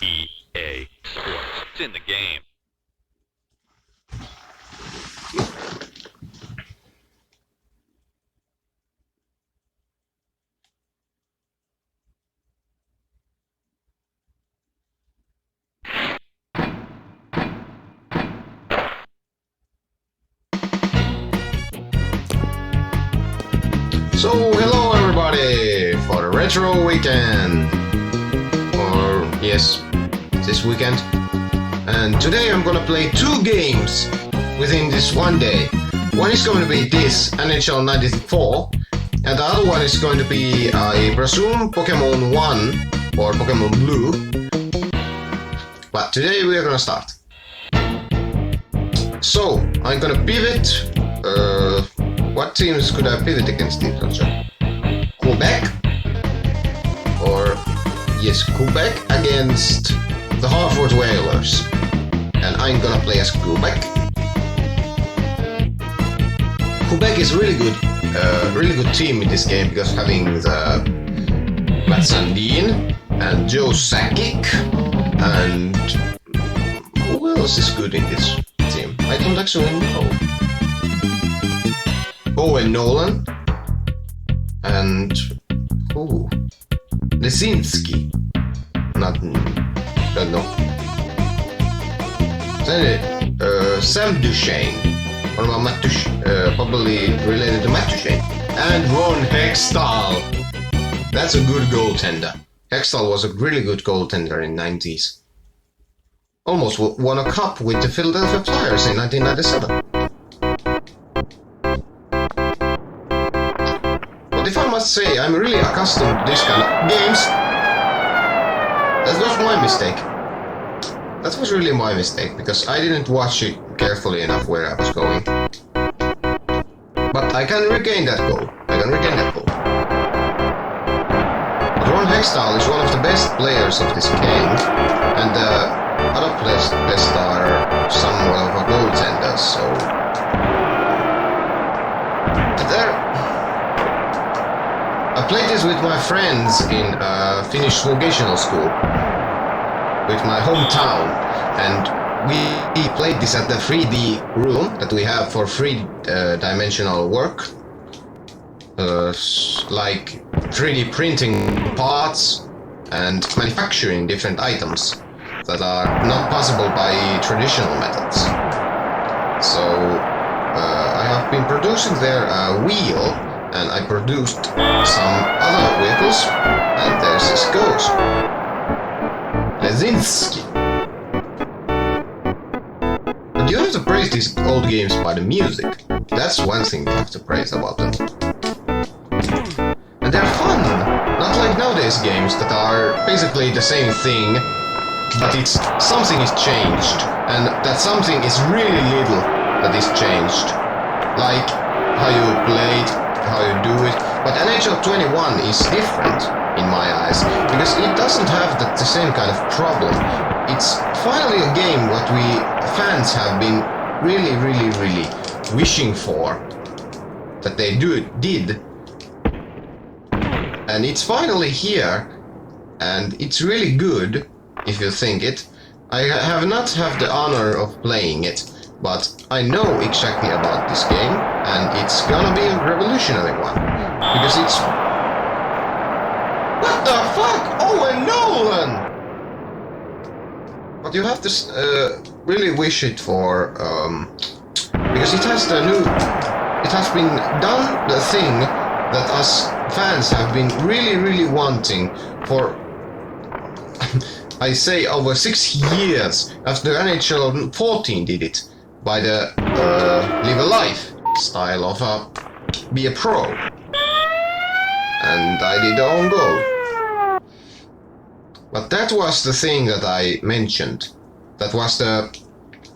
EA Sports. It's in the game. So, hello everybody for the retro weekend, or yes, this weekend. And today I'm gonna play 2 games within this one day. One is going to be this NHL 94, and the other one is going to be, I presume, Pokemon 1 or Pokemon Blue. But today we are gonna start. So, I'm gonna pivot. What teams could I pivot against in Quebec? Or, yes, Quebec against the Hartford Whalers. And I'm gonna play as Quebec. Quebec is really good team in this game because having the Matt Sandin and Joe Sakic and who else is good in this team? I don't actually know. Owen Nolan and Lesinski. Don't know. Then Sam Duchesne, one of Matt probably related to Matt Duchesne, and Ron Hextall. That's a good goaltender. Hextall was a really good goaltender in 90s. Almost won a cup with the Philadelphia Flyers in 1997. If I must say, I'm really accustomed to this kind of games. That was my mistake. That was really my mistake, because I didn't watch it carefully enough where I was going. But I can regain that goal. Ron Hextall is one of the best players of this game, and the other players are somewhat of a goaltender, so... I played this with my friends in Finnish vocational school, with my hometown, and we played this at the 3D room that we have for 3-dimensional work, like 3D printing parts and manufacturing different items that are not possible by traditional methods. So I have been producing their wheel. And I produced some other vehicles, and there this goes. Lesinski. But you have to praise these old games by the music. That's one thing you have to praise about them. And they're fun, not like nowadays games that are basically the same thing, but something is changed, and that something is really little that is changed. Like how you played, how you do it, but NHL 21 is different in my eyes because it doesn't have the same kind of problem. It's finally a game what we fans have been really wishing for that they did, and it's finally here, and it's really good if you think it. I have not had the honor of playing it, but I know exactly about this game, and it's gonna be a revolutionary one, because it's... What the fuck? Owen Nolan! But you have to really wish it for, because it has been done the thing that us fans have been really wanting for... I say over 6 years after NHL 14 did it. By the live a life style of be a pro, and I did the own goal. But that was the thing that I mentioned. That was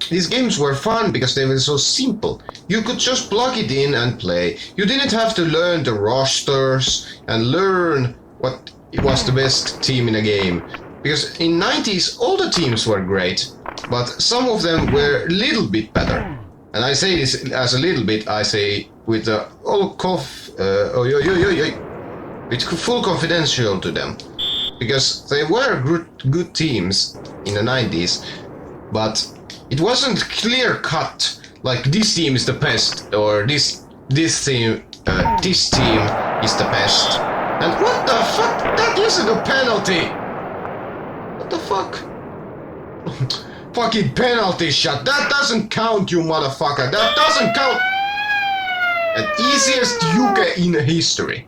these games were fun because they were so simple. You could just plug it in and play. You didn't have to learn the rosters and learn what was the best team in a game. Because in 90s all the teams were great, but some of them were a little bit better. And I say this as a little bit, I say with the with full confidential to them. because they were good teams in the 90s, but it wasn't clear cut. Like this team is the best, or this team is the best. And what the fuck? That isn't a penalty. What the fuck? Fucking penalty shot. That doesn't count, you motherfucker. That doesn't count. And easiest Yuke in history.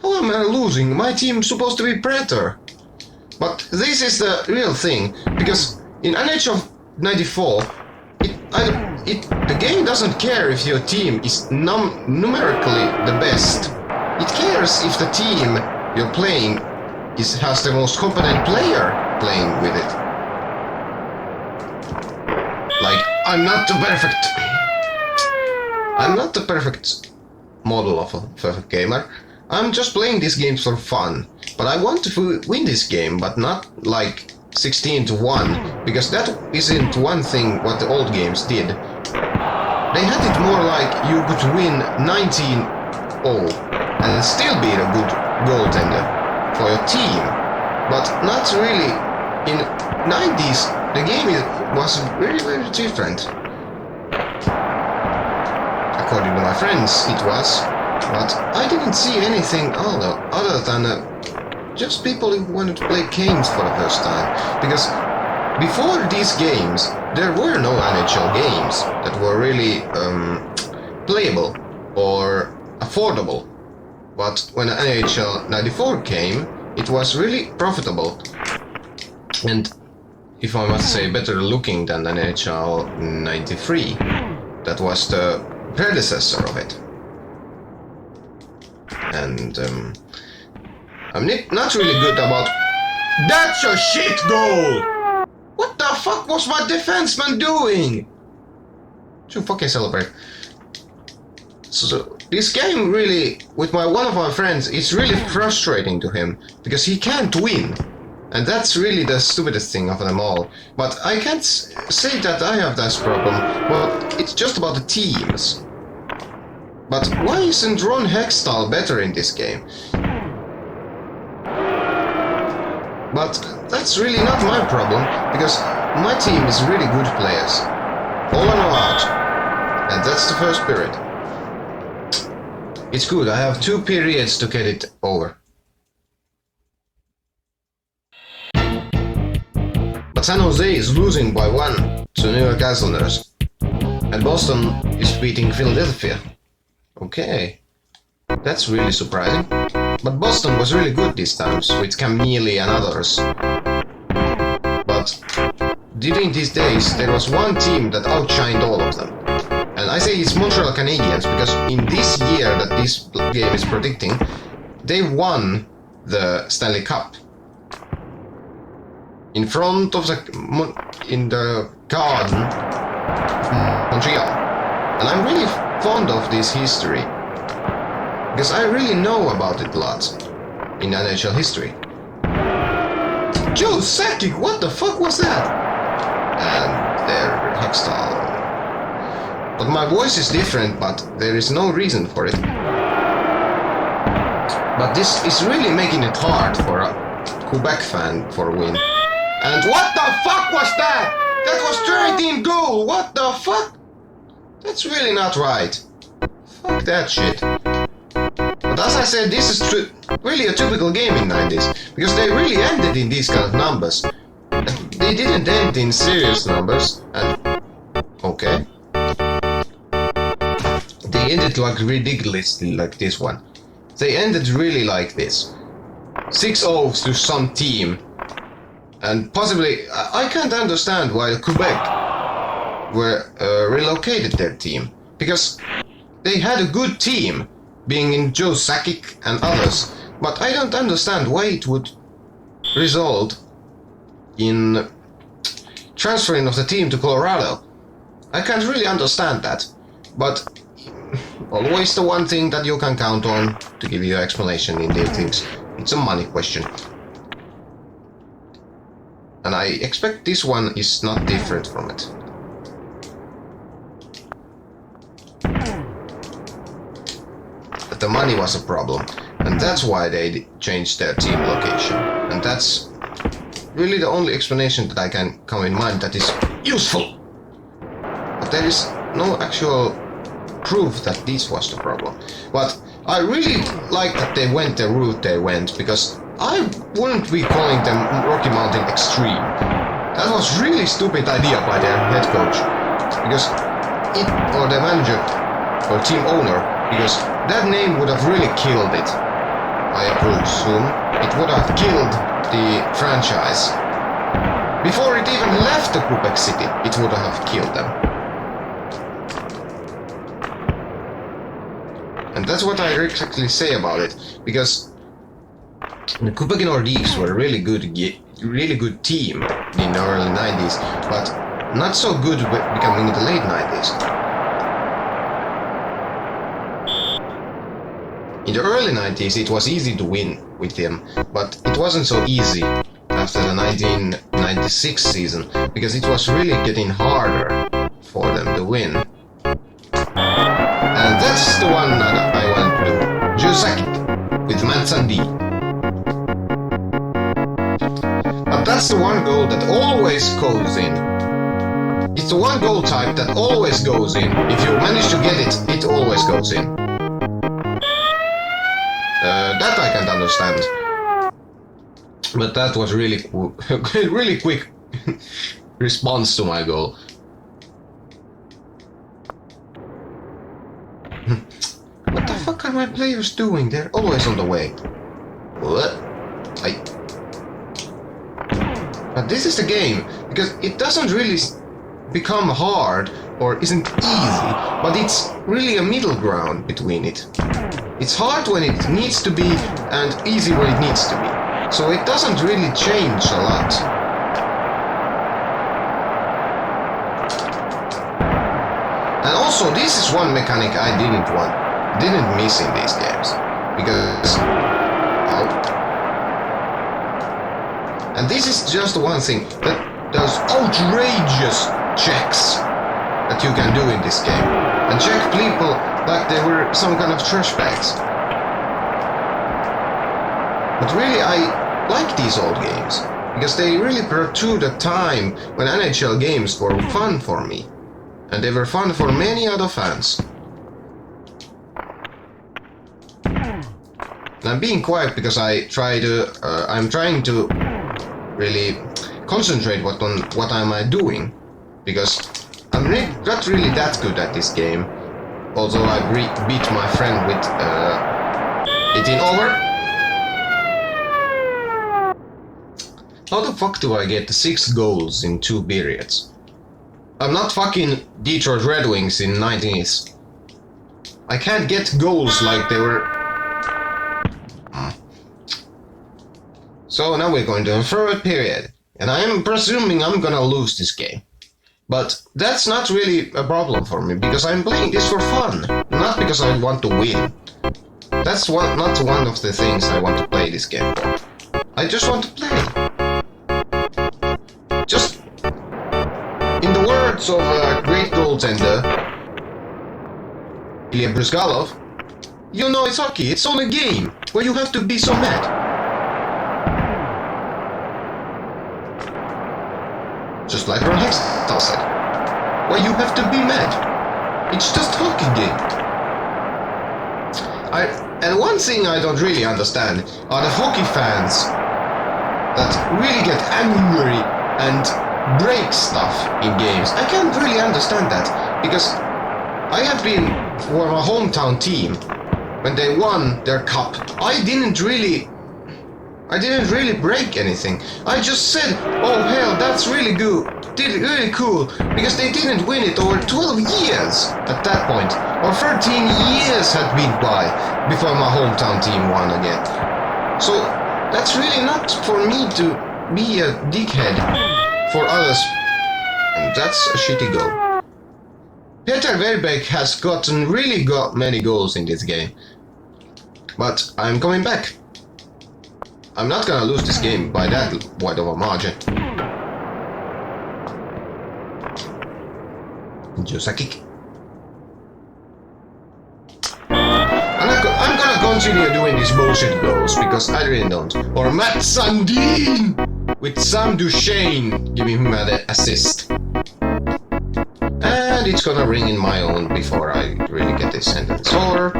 How am I losing? My team's supposed to be better. But this is the real thing, because in NHL 94, the game doesn't care if your team is numerically the best. It cares if the team you're playing has the most competent player playing with it. Like, I'm not the perfect model of a perfect gamer. I'm just playing these games for fun. But I want to win this game, but not like 16-1, because that isn't one thing what the old games did. They had it more like you could win 19-0 and still be a good goaltender for your team. But not really. In 90s, the game was very, very different. According to my friends, it was. But I didn't see anything other than just people who wanted to play games for the first time. Because before these games, there were no NHL games that were really playable or affordable. But when NHL 94 came, it was really profitable. And if I must say, better looking than NHL 93. That was the predecessor of it. And I'm not really good about... That's a shit goal! What the fuck was my defenseman doing? Should fucking celebrate. So this game really, with one of my friends, it's really frustrating to him because he can't win. And that's really the stupidest thing of them all. But I can't say that I have this problem. Well, it's just about the teams. But why isn't Ron Hextall better in this game? But that's really not my problem, because my team is really good players. All in all out. And that's the first period. It's good, I have 2 periods to get it over. But San Jose is losing by 1 to New York Islanders. And Boston is beating Philadelphia. Okay. That's really surprising. But Boston was really good these times, with Cam Neely and others. But during these days, there was one team that outshined all of them. And I say it's Montreal Canadiens, because in this year that this game is predicting, they won the Stanley Cup. In front of in the garden of Montreal. And I'm really fond of this history. Because I really know about it a lot in NHL history. Joe Sakic, what the fuck was that? And there, Hextall. But my voice is different, but there is no reason for it. But this is really making it hard for a Quebec fan for a win. And what the fuck was that? That was 13 goal, what the fuck? That's really not right. Fuck that shit. But as I said, this is really a typical game in 90s, because they really ended in these kind of numbers. They didn't end in serious numbers, and... okay. They ended like ridiculously like this one. They ended really like this. 6-0 to some team. And possibly, I can't understand why Quebec were relocated their team. Because they had a good team, being in Joe Sakic and others. But I don't understand why it would result in transferring of the team to Colorado. I can't really understand that. But always the one thing that you can count on to give you an explanation in these things. It's a money question. And I expect this one is not different from it. But the money was a problem. And that's why they changed their team location. And that's really the only explanation that I can come in mind that is useful. But there is no actual proof that this was the problem. But I really like that they went the route they went, because I wouldn't be calling them Rocky Mountain Extreme. That was really stupid idea by their head coach, because or the manager or team owner, because that name would have really killed it. I presume it would have killed the franchise. Before it even left the Quebec City, it would have killed them. And that's what I exactly say about it, because the Quebec Nordiques were a really good team in the early 90s, but not so good becoming in the late 90s. In the early 90s it was easy to win with them, but it wasn't so easy after the 1996 season, because it was really getting harder for them to win. And that's the one that I want to do. Jusakit with Matsandi. But that's the one goal that always goes in. It's the one goal type that always goes in. If you manage to get it, it always goes in. That I can't understand. But that was really really quick response to my goal. What the fuck are my players doing? They're always on the way. What? But this is the game, because it doesn't really become hard or isn't easy, but it's really a middle ground between it. It's hard when it needs to be and easy when it needs to be. So it doesn't really change a lot. And also this is one mechanic I didn't miss in these games, because and this is just one thing, that those outrageous checks that you can do in this game, and check people like they were some kind of trash bags. But really I like these old games, because they really brought to the time when NHL games were fun for me, and they were fun for many other fans. And I'm being quiet because I'm trying to really concentrate on what am I doing, because I'm not really that good at this game, although I beat my friend with 18 over. How the fuck do I get 6 goals in 2 periods? I'm not fucking Detroit Red Wings in 90s. I can't get goals like they were. So now we're going to a third period, and I am presuming I'm gonna lose this game. But that's not really a problem for me, because I'm playing this for fun, not because I want to win. That's not one of the things I want to play this game for. I just want to play. Just, in the words of a great goaltender, Ilya Brusgalov, you know it's hockey, it's only a game, where you have to be so mad. Just like Ron Hextall said, why you have to be mad? It's just hockey game. And one thing I don't really understand are the hockey fans that really get angry and break stuff in games. I can't really understand that, because I have been for my hometown team when they won their cup. I didn't really break anything. I just said, oh hell, that's really good, really cool, because they didn't win it over 12 years at that point, or 13 years had been by before my hometown team won again. So that's really not for me to be a dickhead for others, and that's a shitty goal. Peter Verbeek has really got many goals in this game, but I'm coming back. I'm not gonna lose this game by that wide of a margin. Jusakik. I'm gonna go continue doing these bullshit goals because I really don't. Or Matt Sundin with Sam Duchesne giving him an assist. And it's gonna ring in my own before I really get this sentence. Or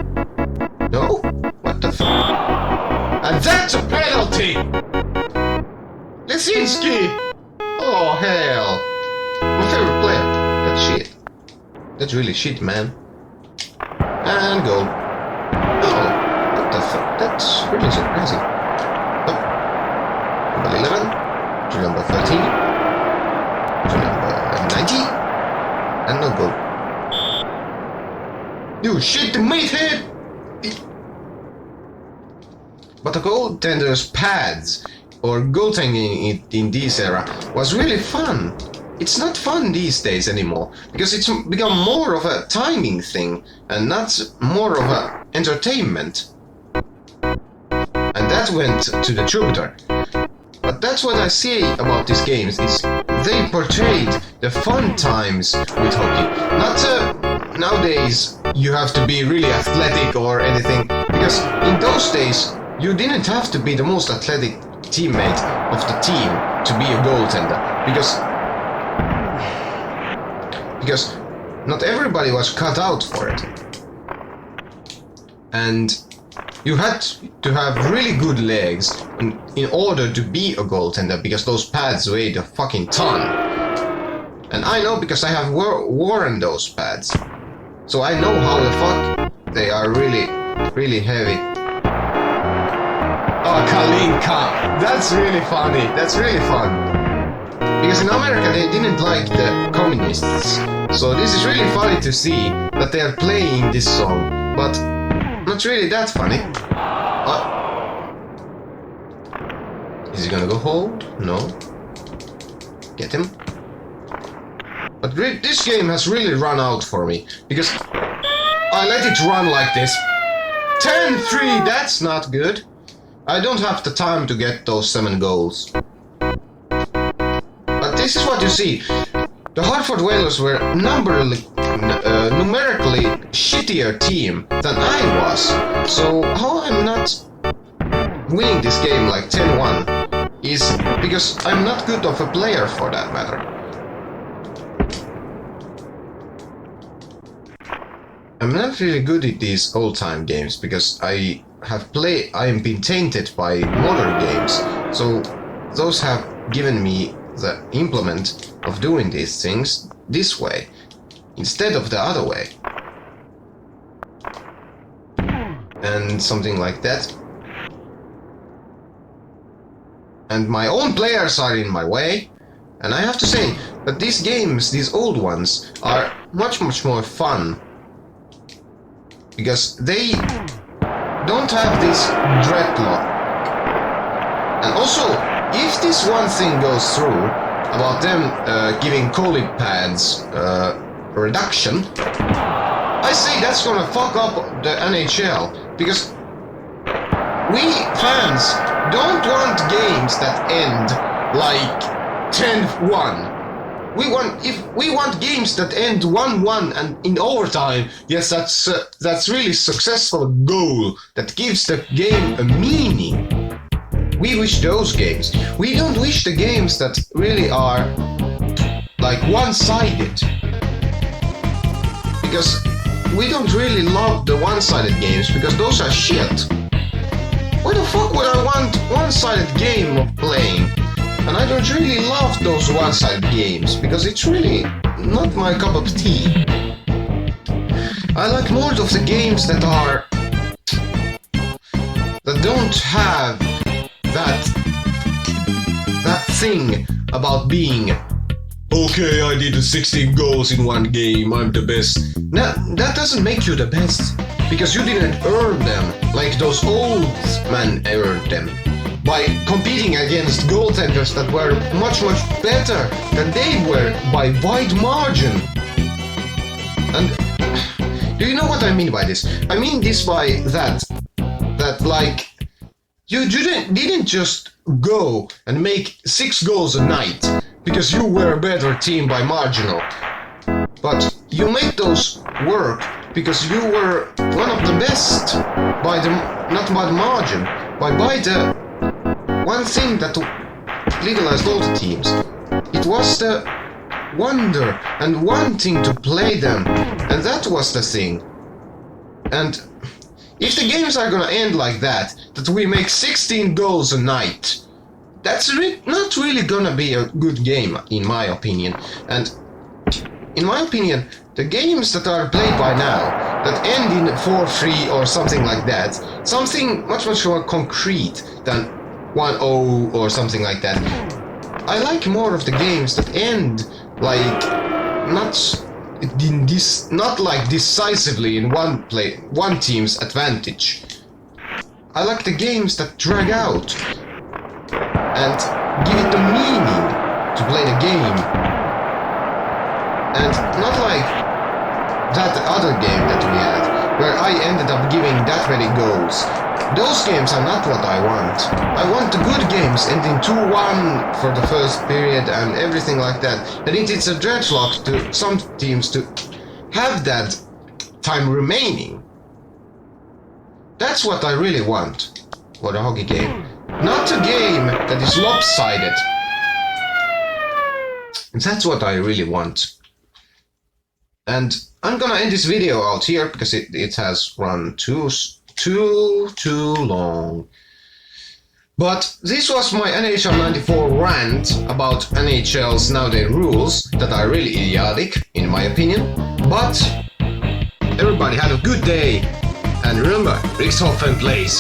no? What the fuck? And that's a penalty! Lesinski! Oh hell! My favorite player. That's shit. That's really shit, man. And goal. Oh, what the fuck? That's really surprising. Oh. Number 11. To number 13. To number 90. And no goal. You shit the meathead! But the goaltender's pads or goaltending in this era was really fun. It's not fun these days anymore because it's become more of a timing thing and not more of a entertainment. And that went to the Jupiter. But that's what I say about these games is they portrayed the fun times with hockey. Not nowadays you have to be really athletic or anything because in those days you didn't have to be the most athletic teammate of the team to be a goaltender because not everybody was cut out for it. And you had to have really good legs in order to be a goaltender because those pads weighed a fucking ton. And I know because I have worn those pads. So I know how the fuck they are really, really heavy. Oh, Kalinka! That's really funny. That's really fun. Because in America they didn't like the communists. So this is really funny to see that they are playing this song. But not really that funny. Is he gonna go hold? No. Get him. But this game has really run out for me. Because I let it run like this. 10-3, that's not good. I don't have the time to get those 7 goals. But this is what you see. The Hartford Whalers were numerically shittier team than I was. So how I'm not winning this game like 10-1 is because I'm not good of a player for that matter. I'm not really good at these old-time games because I am been tainted by modern games. So those have given me the implement of doing these things this way instead of the other way. And something like that. And my own players are in my way. And I have to say that these games, these old ones, are much more fun. Because they don't have this dreadlock. And also, if this one thing goes through about them giving collie pads reduction, I say that's gonna fuck up the NHL because we fans don't want games that end like 10-1. We want games that end 1-1 and in overtime. Yes, that's really successful goal that gives the game a meaning. We wish those games. We don't wish the games that really are like one-sided. Because we don't really love the one-sided games because those are shit. Why the fuck would I want one-sided game of playing? And I don't really love those one-sided games because it's really not my cup of tea. I like more of the games that don't have that thing about being okay, I did 16 goals in one game, I'm the best. Now, that doesn't make you the best because you didn't earn them like those old men earned them by competing against goaltenders that were much better than they were by wide margin. And do you know what I mean by this? I mean this by that like you didn't just go and make 6 goals a night because you were a better team by marginal, but you made those work because you were one of the best by the not by margin, but by the one thing that legalized all the teams. It was the wonder and wanting to play them, and that was the thing. And if the games are gonna end like that we make 16 goals a night, that's not really gonna be a good game, in my opinion. And in my opinion, the games that are played by now, that end in 4-3 or something like that, something much more concrete than 1-0 or something like that. I like more of the games that end like not like decisively in one team's advantage. I like the games that drag out and give it the meaning to play the game, and not like that other game that we had, where I ended up giving that many goals. Those games are not what I want. I want the good games ending 2-1 for the first period and everything like that. And it's a dreadlock to some teams to have that time remaining. That's what I really want for the hockey game. Not a game that is lopsided. That's what I really want. And I'm gonna end this video out here because it has run too long. But this was my NHL 94 rant about NHL's nowadays rules that are really idiotic, in my opinion. But everybody have a good day, and remember, Rikshofen plays.